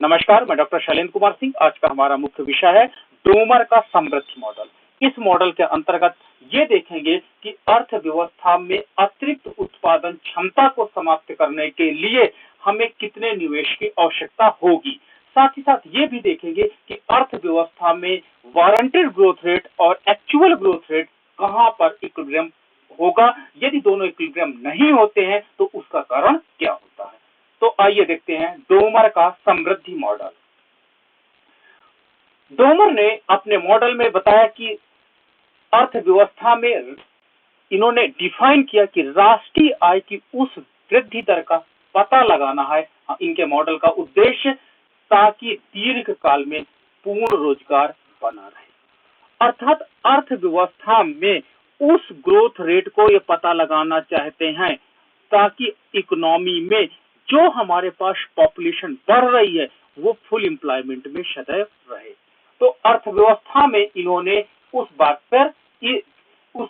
नमस्कार, मैं डॉक्टर शैलेंद्र कुमार सिंह। आज का हमारा मुख्य विषय है डोमर का समृद्धि मॉडल। इस मॉडल के अंतर्गत ये देखेंगे कि अर्थव्यवस्था में अतिरिक्त उत्पादन क्षमता को समाप्त करने के लिए हमें कितने निवेश की आवश्यकता होगी। साथ ही साथ ये भी देखेंगे कि अर्थव्यवस्था में वारंटेड ग्रोथ रेट और एक्चुअल ग्रोथ रेट कहाँ पर इक्विलिब्रियम होगा। यदि दोनों इक्विलिब्रियम नहीं होते हैं तो उसका कारण क्या होता है। तो आइए देखते हैं डोमर का समृद्धि मॉडल। डोमर ने अपने मॉडल में बताया कि अर्थव्यवस्था में इन्होंने डिफाइन किया कि राष्ट्रीय आय की उस वृद्धि दर का पता लगाना है इनके मॉडल का उद्देश्य, ताकि दीर्घकाल में पूर्ण रोजगार बना रहे। अर्थात अर्थव्यवस्था में उस ग्रोथ रेट को ये पता लगाना चाहते हैं ताकि इकोनॉमी में जो हमारे पास पॉपुलेशन बढ़ रही है वो फुल एम्प्लॉयमेंट में सदैव रहे। तो अर्थव्यवस्था में इन्होंने उस बात पर उस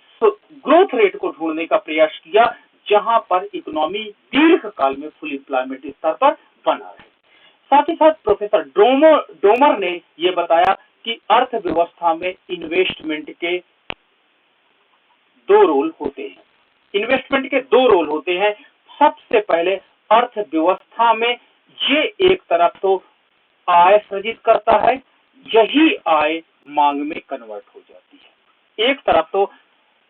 ग्रोथ रेट को ढूंढने का प्रयास किया जहां पर इकोनॉमी दीर्घकाल में फुल एम्प्लॉयमेंट स्तर पर बना रहे। साथ ही साथ प्रोफेसर डोमर ने यह बताया कि अर्थव्यवस्था में इन्वेस्टमेंट के दो रोल होते हैं। इन्वेस्टमेंट के दो रोल होते हैं। सबसे पहले अर्थव्यवस्था में ये एक तरफ तो आय सृजित करता है, यही आय मांग में कन्वर्ट हो जाती है। एक तरफ तो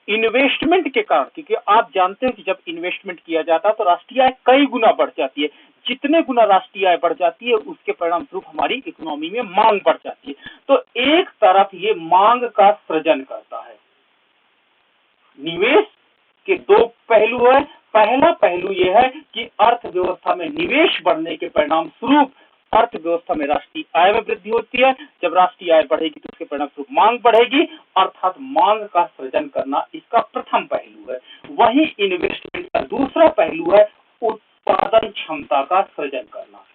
इन्वेस्टमेंट के कारण, क्योंकि आप जानते हैं कि जब इन्वेस्टमेंट किया जाता है तो राष्ट्रीय आय कई गुना बढ़ जाती है। जितने गुना राष्ट्रीय आय बढ़ जाती है उसके परिणाम स्वरूप हमारी इकोनॉमी में मांग बढ़ जाती है। तो एक तरफ ये मांग का सृजन करता है। निवेश के दो पहलू है। पहला पहलू यह है कि अर्थव्यवस्था में निवेश बढ़ने के परिणाम स्वरूप अर्थव्यवस्था में राष्ट्रीय आय में वृद्धि होती है। जब राष्ट्रीय आय बढ़ेगी तो उसके परिणाम स्वरूप मांग बढ़ेगी, अर्थात मांग का सृजन करना इसका प्रथम पहलू है। वहीं इन्वेस्टमेंट का दूसरा पहलू है उत्पादन क्षमता का सृजन करना।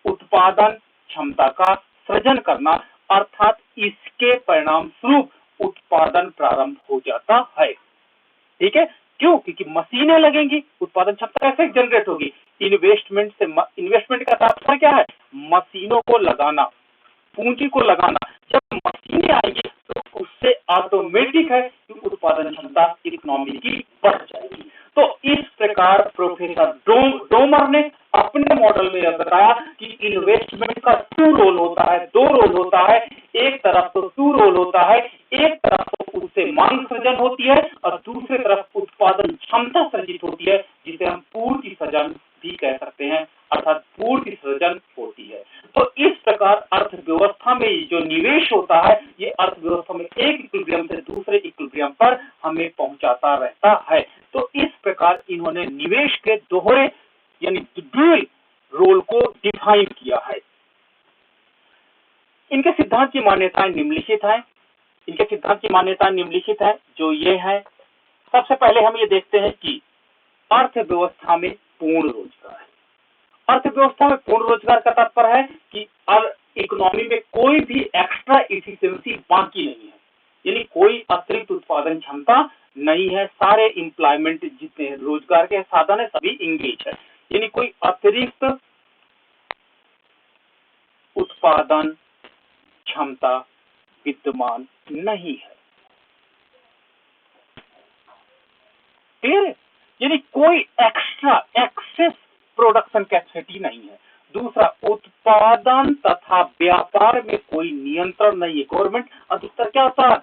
उत्पादन क्षमता का सृजन करना अर्थात इसके परिणाम स्वरूप उत्पादन प्रारंभ हो जाता है। ठीक है, क्यों? क्योंकि मशीनें लगेंगी, उत्पादन क्षमता कैसे जनरेट होगी? इन्वेस्टमेंट का तात्पर्य क्या है? मशीनों को लगाना, पूंजी को लगाना। जब मशीनें आएगी तो उससे ऑटोमेटिक है कि उत्पादन क्षमता इकोनॉमी की बढ़ जाएगी। तो इस प्रकार प्रोफेसर डोमर ने अपने मॉडल में यह बताया कि इन्वेस्टमेंट का दो रोल होता है। एक तरफ तो टू रोल होता है, एक तरफ तो उससे मांग सृजन होती है और दूसरी तरफ उत्पादन क्षमता सृजित होती है, जिसे हम पूर्ति सृजन भी कह सकते हैं, अर्थात पूर्ति सृजन होती है। तो इस प्रकार अर्थव्यवस्था में जो निवेश होता है ये अर्थव्यवस्था में एक इक्विलिब्रियम से दूसरे इक्विलिब्रियम पर हमें पहुंचाता रहता है। तो इस प्रकार इन्होंने निवेश के दोहरे यानी ड्यूअल रोल को डिफाइन किया है। इनके सिद्धांत की मान्यताएं निम्नलिखित है। जो ये है, सबसे पहले हम ये देखते हैं कि अर्थव्यवस्था में पूर्ण रोजगार। अर्थव्यवस्था में पूर्ण रोजगार का तात्पर्य है कि इकोनॉमी में कोई भी एक्स्ट्रा इफिशिएंसी बाकी नहीं है, यानी कोई अतिरिक्त उत्पादन क्षमता नहीं है। सारे एम्प्लॉयमेंट जितने रोजगार के साधन है सभी इंगेज है, यानी कोई अतिरिक्त उत्पादन क्षमता विद्यमान नहीं है। क्लियर है? यानी कोई एक्सेस प्रोडक्शन कैपेसिटी नहीं है। दूसरा, उत्पादन तथा व्यापार में कोई नियंत्रण नहीं है। गवर्नमेंट अधिकतर क्या होता है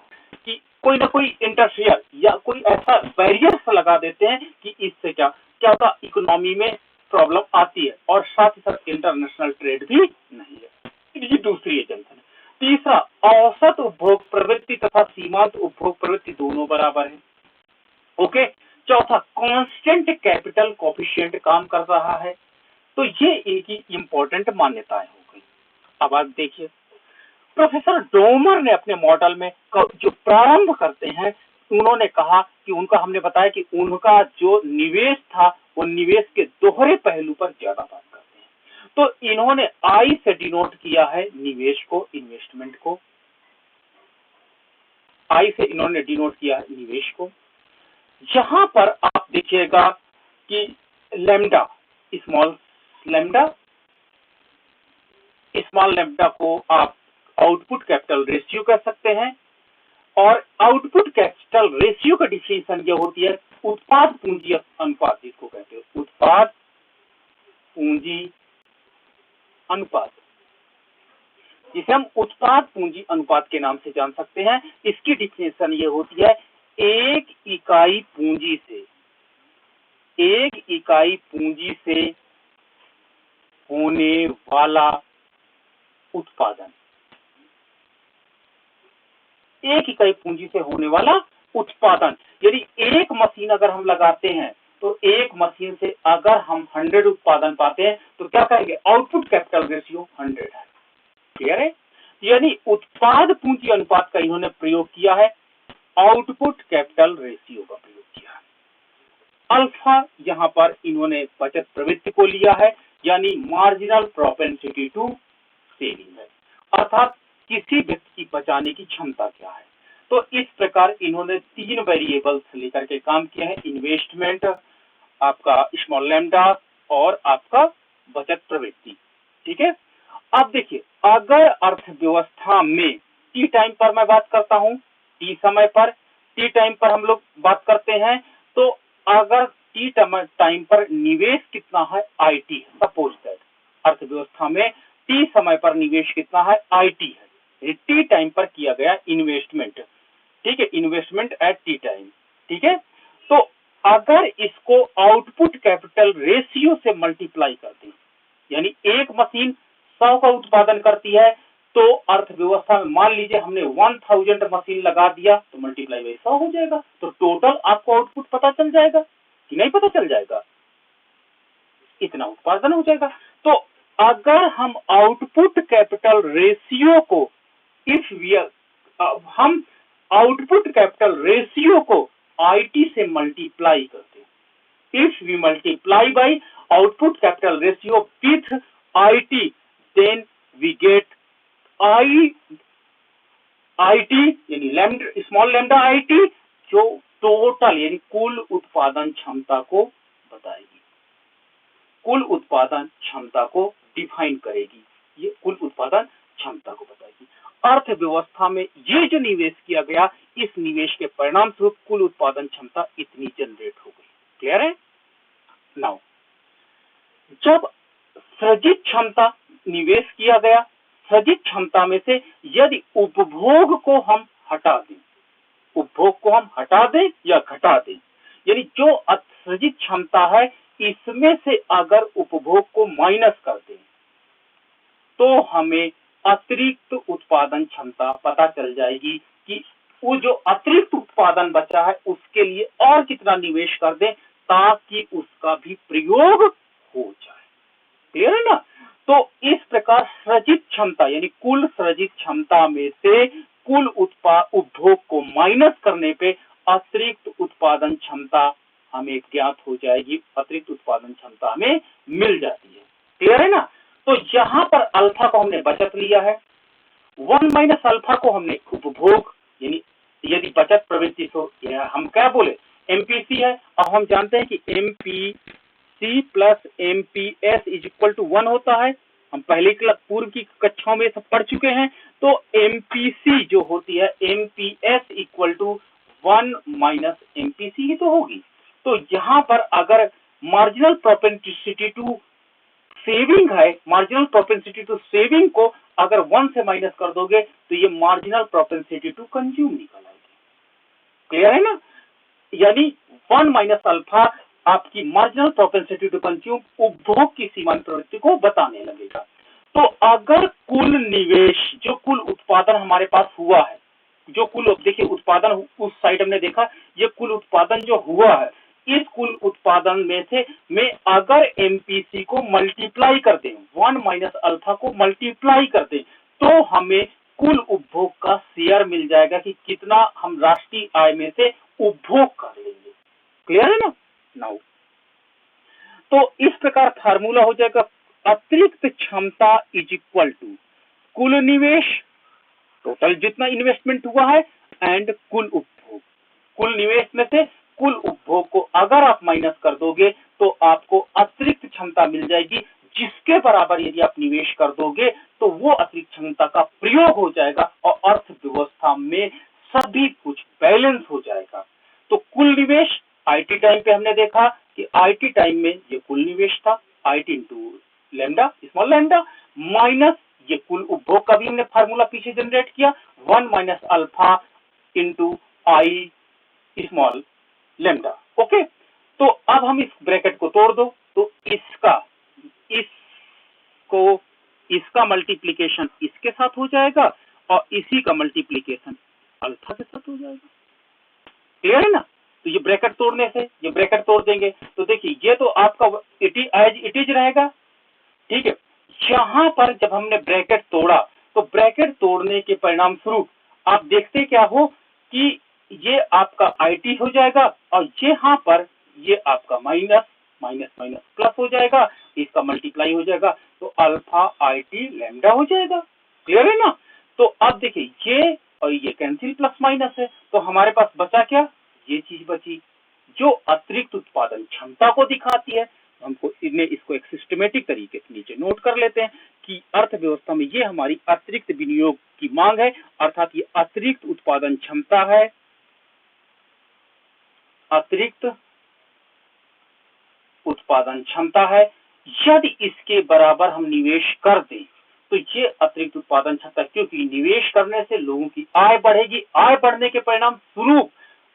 कि कोई ना कोई इंटरफेयर या कोई ऐसा बैरियर्स लगा देते हैं कि इससे क्या होता, इकोनॉमी में प्रॉब्लम आती है। और साथ ही साथ इंटरनेशनल ट्रेड भी नहीं है। ये दूसरी एजेंडा है। तीसरा, औसत उपभोग प्रवृत्ति तथा सीमांत उपभोग प्रवृत्ति दोनों बराबर है। ओके। चौथा, कांस्टेंट कैपिटल कोएफिशिएंट काम कर रहा है। तो ये एक ही इंपॉर्टेंट मान्यताएं हो गई। अब आप देखिए, प्रोफेसर डोमर ने अपने मॉडल में जो प्रारंभ करते हैं, उन्होंने कहा कि हमने बताया कि उनका जो निवेश था वो निवेश के दोहरे पहलू पर ज्यादा बात करते हैं। तो इन्होंने आई से डिनोट किया है निवेश को, इन्वेस्टमेंट को। आई से इन्होंने डिनोट किया है निवेश को। जहां पर आप देखिएगा कि लैम्डा, स्मॉल स्मॉल लैम्ब्डा को आप आउटपुट कैपिटल रेशियो कह सकते हैं, और आउटपुट कैपिटल रेशियो का डिफिनेशन ये होती है उत्पाद पूंजी अनुपात, जिसको कहते हैं उत्पाद पूंजी अनुपात, जिसे हम उत्पाद पूंजी अनुपात के नाम से जान सकते हैं। इसकी डिफिनेशन ये होती है एक इकाई पूंजी से होने वाला उत्पादन, एक इकाई पूंजी से होने वाला उत्पादन। यदि एक मशीन अगर हम लगाते हैं तो एक मशीन से अगर हम 100 उत्पादन पाते हैं तो क्या कहेंगे, आउटपुट कैपिटल रेशियो 100 है। क्लियर है? यानी उत्पाद पूंजी अनुपात का इन्होंने प्रयोग किया है, आउटपुट कैपिटल रेशियो का प्रयोग किया है। अल्फा यहाँ पर इन्होंने बचत प्रवृत्ति को लिया है, यानी मार्जिनल प्रोपेंसिटी टू सेविंग है, अर्थात किसी व्यक्ति की बचाने की क्षमता क्या है। तो इस प्रकार इन्होंने 3 वेरिएबल्स लेकर के काम किया है, इन्वेस्टमेंट, आपका स्मॉल लैम्ब्डा और आपका बचत प्रवृत्ति। ठीक है, अब देखिए अगर अर्थव्यवस्था में टी टाइम पर मैं बात करता हूं, टी समय पर, टी टाइम पर हम लोग बात करते हैं, तो अगर टी टाइम पर निवेश कितना है, आईटी है। सपोज दैट अर्थव्यवस्था में टी समय पर निवेश कितना है, आईटी है, टी टाइम पर किया गया इन्वेस्टमेंट। ठीक है, इन्वेस्टमेंट एट टी टाइम। ठीक है, तो अगर इसको आउटपुट कैपिटल रेशियो से मल्टीप्लाई कर दें, यानी एक मशीन 100 का उत्पादन करती है, तो अर्थव्यवस्था में मान लीजिए हमने 1000 मशीन लगा दिया, तो मल्टीप्लाई बाई 100 हो जाएगा, तो टोटल आपको आउटपुट पता चल जाएगा कि नहीं पता चल जाएगा, इतना उत्पादन हो जाएगा। तो अगर हम आउटपुट कैपिटल रेशियो को हम आउटपुट कैपिटल रेशियो को आईटी से मल्टीप्लाई करते हैं, if we multiply by output capital ratio with IT, then we get IT यानी स्मॉल लैम्ब्डा आईटी, जो टोटल यानी कुल उत्पादन क्षमता को बताएगी, कुल उत्पादन क्षमता को डिफाइन करेगी, ये कुल उत्पादन क्षमता को बताएगी। अर्थव्यवस्था में ये जो निवेश किया गया, इस निवेश के परिणाम स्वरूप कुल उत्पादन क्षमता इतनी जनरेट हो गई। क्लियर है? नाउ जब सृजित क्षमता निवेश किया गया, सृजित क्षमता में से यदि उपभोग को हम हटा दें, उपभोग को हम हटा दें या घटा दें, यानी जो सृजित क्षमता है इसमें से अगर उपभोग को माइनस कर दें, तो हमें अतिरिक्त उत्पादन क्षमता पता चल जाएगी कि वो जो अतिरिक्त उत्पादन बचा है उसके लिए और कितना निवेश कर दें ताकि उसका भी प्रयोग हो जाए। क्लियर है ना? तो इस प्रकार सृजित क्षमता यानी कुल सृजित क्षमता में से कुल उपभोग को माइनस करने पे अतिरिक्त उत्पादन क्षमता हमें ज्ञात हो जाएगी, अतिरिक्त उत्पादन क्षमता हमें मिल जाती है। क्लियर है ना? तो यहाँ पर अल्फा को हमने बचत लिया है, 1 माइनस अल्फा को हमने उपभोग यानी यदि बचत प्रवृत्ति तो हम क्या बोले, एमपीसी है। अब हम जानते हैं कि MPC plus MPS is equal to 1 होता है, हम पहले पूर्व की कक्षाओं में सब पढ़ चुके हैं। तो एमपीसी जो होती है MPS equal to 1 minus MPC ही तो होगी। तो यहाँ पर अगर मार्जिनल प्रोपेंसिटी टू सेविंग है, मार्जिनल प्रोपेंसिटी टू सेविंग को अगर 1 से माइनस कर दोगे तो ये मार्जिनल प्रोपेंसिटी टू कंज्यूम निकल आएगी। क्लियर है ना? यानी 1 माइनस अल्फा आपकी मार्जिनल प्रोपेंसिटी टू कंज्यूम उपभोग की सीमांत प्रवृत्ति को बताने लगेगा। तो अगर कुल निवेश जो कुल उत्पादन हमारे पास हुआ है, जो कुल देखिए उत्पादन उस साइड हमने देखा, ये कुल उत्पादन जो हुआ है, इस कुल उत्पादन में से मैं अगर एमपीसी को मल्टीप्लाई कर दें, 1 माइनस अल्फा को मल्टीप्लाई कर दें, तो हमें कुल उपभोग का शेयर मिल जाएगा कि कितना हम राष्ट्रीय आय में से उपभोग कर लेंगे। क्लियर है ना? नाउ तो इस प्रकार फार्मूला हो जाएगा अतिरिक्त क्षमता इज इक्वल टू कुल निवेश, टोटल जितना इन्वेस्टमेंट हुआ है, एंड कुल उपभोग। कुल निवेश में से कुल उपभोग को अगर आप माइनस कर दोगे तो आपको अतिरिक्त क्षमता मिल जाएगी, जिसके बराबर यदि आप निवेश कर दोगे तो वो अतिरिक्त क्षमता का प्रयोग हो जाएगा और अर्थव्यवस्था में सभी कुछ बैलेंस हो जाएगा। तो कुल निवेश आईटी टाइम पे हमने देखा कि आईटी टाइम में ये कुल निवेश था, IT into lambda small lambda minus ये कुल उपभोग का भी हमने फार्मूला पीछे जनरेट किया 1 माइनस अल्फा इंटू आई स्मॉल लैम्डा। ओके, तो अब हम इस ब्रैकेट को तोड़ दो तो इसका मल्टीप्लिकेशन इसके साथ हो जाएगा और इसी का मल्टीप्लिकेशन अल्फा के साथ हो जाएगा। क्लियर है ना? तो ये ब्रैकेट तोड़ने से ये ब्रैकेट तोड़ देंगे तो देखिए ये तो आपका इट इज रहेगा। ठीक है, यहां पर जब हमने ब्रैकेट तोड़ा तो ब्रैकेट तोड़ने के परिणाम स्वरूप आप देखते क्या हो कि ये आपका आईटी हो जाएगा और यहाँ पर ये आपका माइनस माइनस माइनस प्लस हो जाएगा, इसका मल्टीप्लाई हो जाएगा तो अल्फा आईटी लैम्डा हो जाएगा। क्लियर है ना? तो अब देखिए ये और ये कैंसिल प्लस माइनस है तो हमारे पास बचा क्या, ये चीज बची जो अतिरिक्त उत्पादन क्षमता को दिखाती है। हमको इसको एक सिस्टमेटिक तरीके से नीचे नोट कर लेते हैं कि अर्थव्यवस्था में ये हमारी अतिरिक्त विनियोग की मांग है, अर्थात ये अतिरिक्त उत्पादन क्षमता है। अतिरिक्त उत्पादन क्षमता है, यदि इसके बराबर हम निवेश कर दें तो ये अतिरिक्त उत्पादन क्षमता, क्योंकि निवेश करने से लोगों की आय बढ़ेगी, आय बढ़ने के परिणाम स्वरूप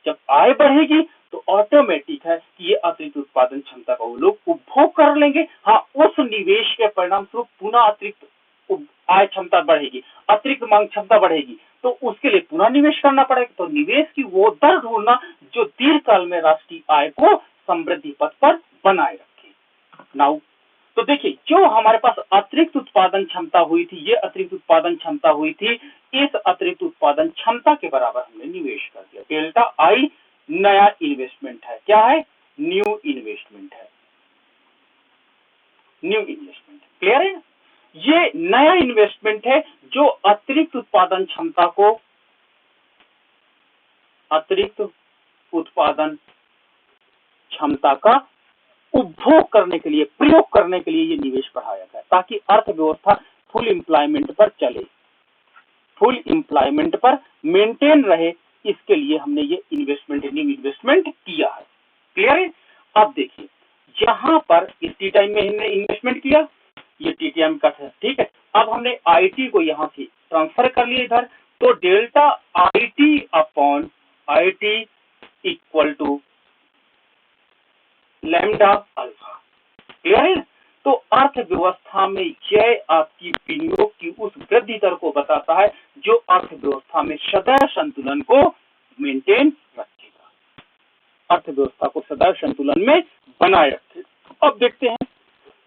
जब आय बढ़ेगी तो ऑटोमेटिक है कि ये अतिरिक्त उत्पादन क्षमता का वो लोग उपभोग कर लेंगे। हाँ, उस निवेश के परिणाम स्वरूप पुनः अतिरिक्त आय क्षमता बढ़ेगी, अतिरिक्त मांग क्षमता बढ़ेगी तो उसके लिए पुनः निवेश करना पड़ेगा। तो निवेश की वो दर ढूंढना जो दीर्घकाल में राष्ट्रीय आय को समृद्धि पथ पर बनाए रखे। नाउ तो देखिए जो हमारे पास अतिरिक्त उत्पादन क्षमता हुई थी, ये अतिरिक्त उत्पादन क्षमता हुई थी, इस अतिरिक्त उत्पादन क्षमता के बराबर हमने निवेश कर दिया। डेल्टा आई नया इन्वेस्टमेंट है, क्या है, न्यू इन्वेस्टमेंट है, न्यू इन्वेस्टमेंट। क्लियर है? ये नया इन्वेस्टमेंट है जो अतिरिक्त उत्पादन क्षमता को, अतिरिक्त उत्पादन क्षमता का उपभोग करने के लिए, प्रयोग करने के लिए ये निवेश बढ़ाया गया ताकि अर्थव्यवस्था फुल एम्प्लॉयमेंट पर चले, फुल एम्प्लॉयमेंट पर मेंटेन रहे, इसके लिए हमने ये इन्वेस्टमेंट, न्यू इन्वेस्टमेंट किया है। क्लियर है? अब देखिए जहां पर इस टी टाइम में हमने इन्वेस्टमेंट किया, ये टी टाइम का था, ठीक है। अब हमने आईटी को यहां से ट्रांसफर कर लिया इधर, तो delta IT upon IT equal to lambda alpha. Clear है? तो अर्थव्यवस्था में यह आपकी विनियोग की उस वृद्धि दर को बताता है जो अर्थव्यवस्था में सदैव संतुलन को मेंटेन रखेगा, अर्थव्यवस्था को सदैव संतुलन में बनाए रखेगा। अब देखते हैं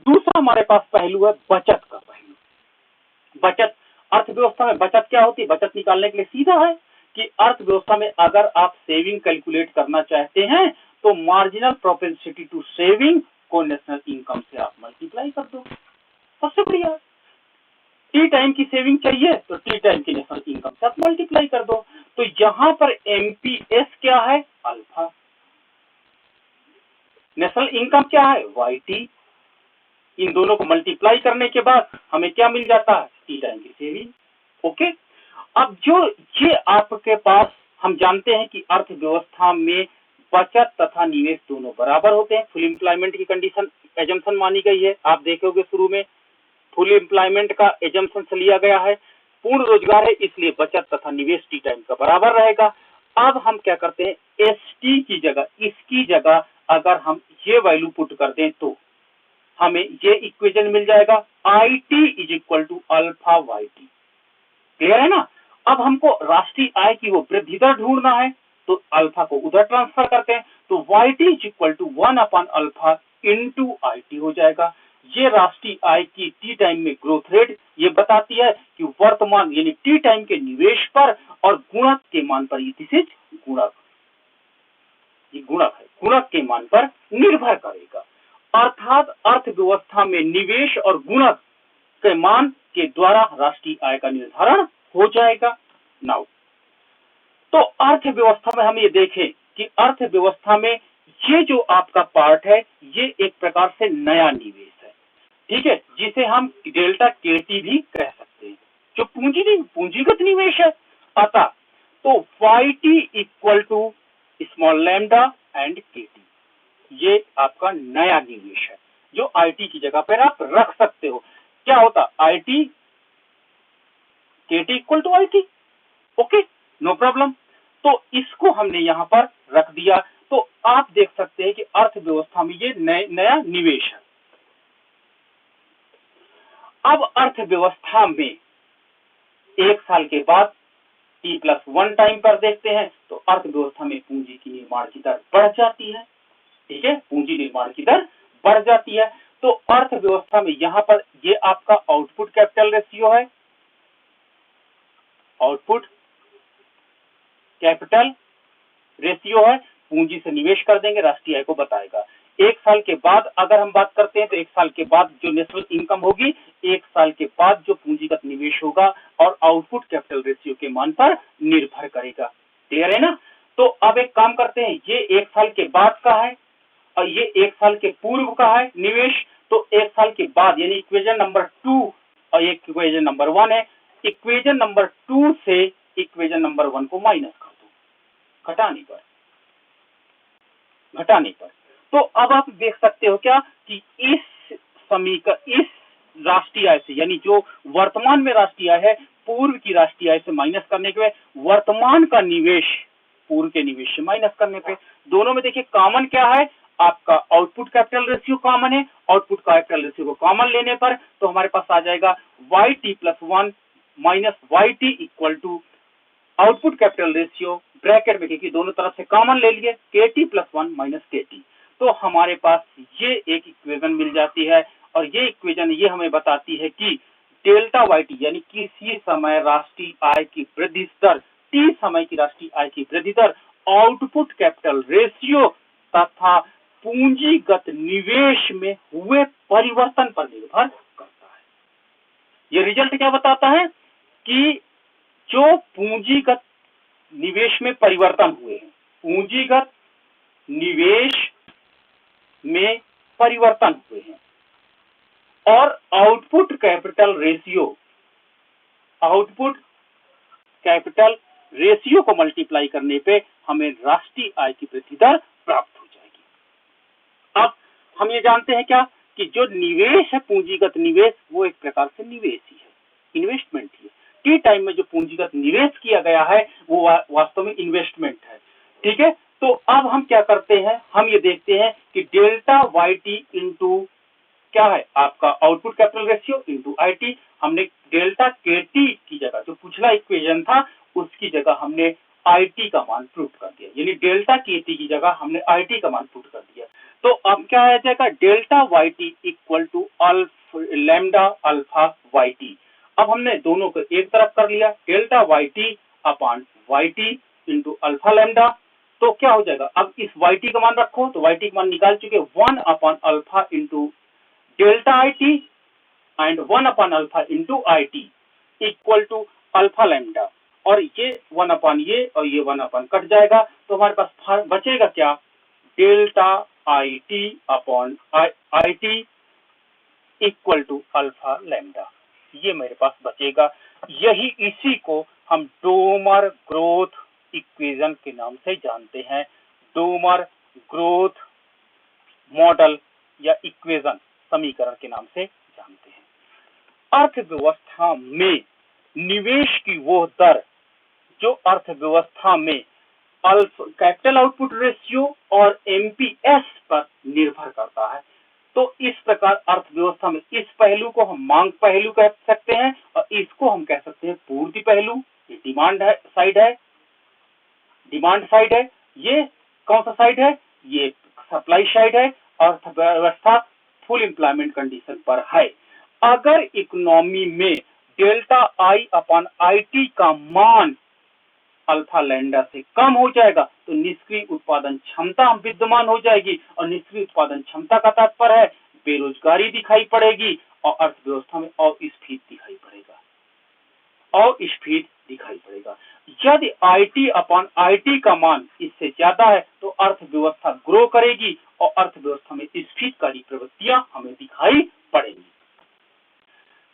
दूसरा हमारे पास पहलू है बचत का पहलू। बचत, अर्थव्यवस्था में बचत क्या होती है? बचत निकालने के लिए सीधा है कि अर्थव्यवस्था में अगर आप सेविंग कैलकुलेट करना चाहते हैं तो मार्जिनल प्रोपेंसिटी टू सेविंग को नेशनल इनकम से आप मल्टीप्लाई कर दो, सबसे बढ़िया। टी टाइम की सेविंग चाहिए तो टी टाइम की नेशनल इनकम से आप मल्टीप्लाई कर दो। तो यहां पर एमपीएस क्या है? अल्फा। नेशनल इनकम क्या है? वाईटी। इन दोनों को मल्टीप्लाई करने के बाद हमें क्या मिल जाता है? टी टाइम की सेविंग। ओके, अब जो ये आपके पास, हम जानते हैं कि अर्थव्यवस्था में बचत तथा निवेश दोनों बराबर होते हैं। फुल एम्प्लॉयमेंट की कंडीशन एजम्पशन मानी गई है, आप देखोगे शुरू में फुल एम्प्लॉयमेंट का एजम्पशन से लिया गया है, पूर्ण रोजगार है, इसलिए बचत तथा निवेश टी टाइम का बराबर रहेगा। अब हम क्या करते हैं, एसटी की जगह, इसकी जगह अगर हम ये वैल्यू पुट कर दें तो हमें ये इक्वेशन मिल जाएगा, I T is equal to alpha Y T. Clear है ना? अब हमको राष्ट्रीय आय की वो वृद्धि दर ढूंढना है तो अल्फा को उधर ट्रांसफर करते हैं तो Y T is equal to 1 upon alpha into I T हो जाएगा। ये राष्ट्रीय आय की टी टाइम में ग्रोथ रेट ये बताती है कि वर्तमान यानी टी टाइम के निवेश पर और गुणक के मान पर, दिस इज गुणक, ये गुणक है, गुणक के मान पर निर्भर करेगा। अर्थात अर्थव्यवस्था में निवेश और गुणक के मान के द्वारा राष्ट्रीय आय का निर्धारण हो जाएगा। नाउ तो अर्थव्यवस्था में हम ये देखें कि अर्थव्यवस्था में ये जो आपका पार्ट है ये एक प्रकार से नया निवेश है, ठीक है, जिसे हम डेल्टा केटी भी कह सकते हैं, जो पूंजीगत निवेश है। अतः तो Y T equal to small lambda and KT, ये आपका नया निवेश है जो आईटी की जगह पर आप रख सकते हो। क्या होता, IT KT equal to IT, okay, no problem. तो इसको हमने यहां पर रख दिया। तो आप देख सकते हैं कि अर्थव्यवस्था में ये नया निवेश है। अब अर्थव्यवस्था में एक साल के बाद T+1 टाइम पर देखते हैं तो अर्थव्यवस्था में पूंजी की निर्माण की दर बढ़ जाती है। ठीक है, पूंजी निर्माण की दर बढ़ जाती है। तो अर्थव्यवस्था में यहां पर ये आपका आउटपुट कैपिटल रेशियो है, आउटपुट कैपिटल रेशियो है, पूंजी से निवेश कर देंगे, राष्ट्रीय आय को बताएगा। एक साल के बाद अगर हम बात करते हैं तो एक साल के बाद जो नेशनल इनकम होगी, एक साल के बाद जो पूंजीगत निवेश होगा और आउटपुट कैपिटल रेशियो के मान पर निर्भर करेगा। क्लियर है ना? तो अब एक काम करते हैं, ये एक साल के बाद का है और ये एक साल के पूर्व का है निवेश। तो एक साल के बाद यानी इक्वेशन नंबर 2 और इक्वेशन नंबर 1 है। इक्वेशन नंबर 2 से इक्वेशन नंबर 1 को माइनस कर दो घटाने पर। तो अब आप देख सकते हो क्या कि इस राष्ट्रीय आय से, यानी जो वर्तमान में राष्ट्रीय आय है, पूर्व की राष्ट्रीय आय से माइनस करने के वर्तमान का निवेश पूर्व के निवेश से माइनस करने पे, दोनों में देखिए कॉमन क्या है, आपका आउटपुट कैपिटल रेशियो कॉमन है। आउटपुट कैपिटल रेशियो को कॉमन लेने पर तो हमारे पास आ जाएगा YT+1 minus YT equal to output capital ratio bracket में, क्योंकि दोनों तरफ से कॉमन ले लिए, KT+1 माइनस KT। तो हमारे पास ये एक इक्वेशन मिल जाती है और ये इक्वेशन ये हमें बताती है कि डेल्टा YT यानी किसी समय राष्ट्रीय आय की वृद्धि दर, T समय की राष्ट्रीय आय की वृद्धि दर आउटपुट कैपिटल रेशियो तथा पूंजीगत निवेश में हुए परिवर्तन पर निर्भर करता है। ये रिजल्ट क्या बताता है कि जो पूंजीगत निवेश में परिवर्तन हुए हैं, पूंजीगत निवेश में परिवर्तन हुए हैं और आउटपुट कैपिटल रेशियो को मल्टीप्लाई करने पे हमें राष्ट्रीय आय की वृद्धि दर प्राप्त हो जाएगी। अब हम ये जानते हैं क्या कि जो निवेश है, पूंजीगत निवेश, वो एक प्रकार से निवेश ही है, इन्वेस्टमेंट ही है। टी टाइम में जो पूंजीगत निवेश किया गया है वो वास्तव में इन्वेस्टमेंट है। ठीक है, तो अब हम क्या करते हैं, हम ये देखते हैं कि डेल्टा YT इंटू क्या है आपका output capital ratio into IT। हमने डेल्टा KT की जगह, जो पिछला इक्वेशन था उसकी जगह हमने IT का मान पुट कर दिया, यानी डेल्टा KT की जगह हमने IT का मान पुट कर दिया। तो अब क्या आ जाएगा, delta YT equal to lambda alpha YT। अब हमने दोनों को एक तरफ कर लिया, delta YT upon YT into alpha lambda. तो क्या हो जाएगा, अब इस YT का मान रखो तो YT का मान निकाल चुके 1 upon alpha into delta IT and 1 upon alpha into IT equal to alpha lambda. और ये 1 अपॉन ये और ये 1 अपॉन कट जाएगा तो हमारे पास बचेगा क्या, delta IT upon IT equal to alpha lambda, ये मेरे पास बचेगा। इसी को हम डोमर ग्रोथ इक्वेशन के नाम से जानते हैं, डोमर ग्रोथ मॉडल या इक्वेशन, समीकरण के नाम से जानते हैं। अर्थव्यवस्था में निवेश की वो दर जो अर्थव्यवस्था में कैपिटल आउटपुट रेशियो और MPS पर निर्भर करता है। तो इस प्रकार अर्थव्यवस्था में इस पहलू को हम मांग पहलू कह सकते हैं और इसको हम कह सकते हैं पूर्ति पहलू। ये डिमांड साइड है, ये कौन सा साइड है, ये सप्लाई साइड है। अर्थव्यवस्था फुल एम्प्लॉयमेंट कंडीशन पर है। अगर इकोनॉमी में डेल्टा I अपॉन IT का मान अल्फा लैम्डा से कम हो जाएगा तो निष्क्रिय उत्पादन क्षमता विद्यमान हो जाएगी, और निष्क्रिय उत्पादन क्षमता का तात्पर्य है बेरोजगारी दिखाई पड़ेगी और अर्थव्यवस्था में अस्फीति दिखाई पड़ेगा। यदि IT अपॉन IT का मान इससे ज्यादा है तो अर्थव्यवस्था ग्रो करेगी और अर्थव्यवस्था में स्फीतकारी प्रवृत्तियां हमें दिखाई पड़ेंगी।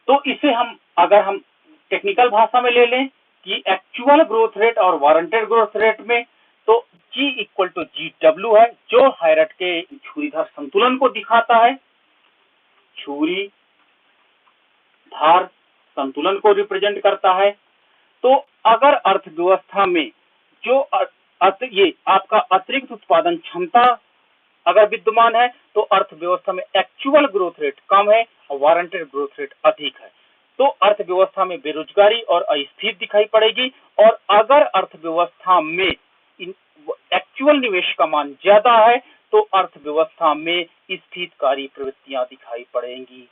तो इसे अगर हम टेक्निकल भाषा में ले लें कि एक्चुअल ग्रोथ रेट और वारंटेड ग्रोथ रेट में, तो G इक्वल टू GW है, जो हैरट के छुरीधार संतुलन को दिखाता है, छुरी धार संतुलन को रिप्रेजेंट करता है। तो अगर अर्थव्यवस्था में जो ये आपका अतिरिक्त उत्पादन क्षमता अगर विद्यमान है, तो अर्थव्यवस्था में एक्चुअल ग्रोथ रेट कम है और वारंटेड ग्रोथ रेट अधिक है, तो अर्थव्यवस्था में बेरोजगारी और अस्थिरता दिखाई पड़ेगी। और अगर अर्थव्यवस्था में एक्चुअल निवेश का मान ज्यादा है, तो अर्थव्यवस्था में स्थिरकारी प्रवृत्तियां दिखाई पड़ेंगी,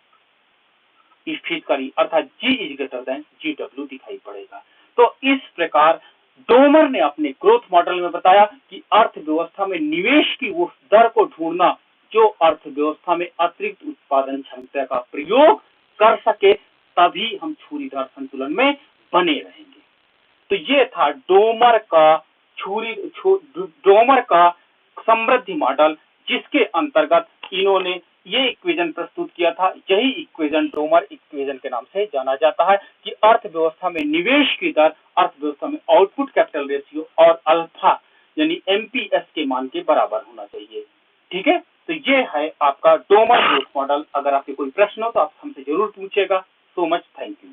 स्थिरकारी अर्थात G is greater than GW दिखाई पड़ेगा। तो इस प्रकार डोमर ने अपने ग्रोथ मॉडल में बताया कि अर्थव्यवस्था में निवेश की उस दर को ढूंढना जो अर्थव्यवस्था में अतिरिक्त उत्पादन क्षमता का प्रयोग कर सके, तभी हम छुरीधार संतुलन में बने रहेंगे। तो ये था डोमर का समृद्धि मॉडल, जिसके अंतर्गत इन्होंने ये इक्वेशन प्रस्तुत किया था। यही इक्वेशन डोमर इक्वेशन के नाम से जाना जाता है कि अर्थव्यवस्था में निवेश की दर अर्थव्यवस्था में आउटपुट कैपिटल रेशियो और अल्फा यानी MPS के मान के बराबर होना चाहिए। ठीक है, तो ये है आपका डोमर ग्रोथ मॉडल। अगर आपके कोई प्रश्न हो तो आप हमसे जरूर पूछेगा। So much, thank you.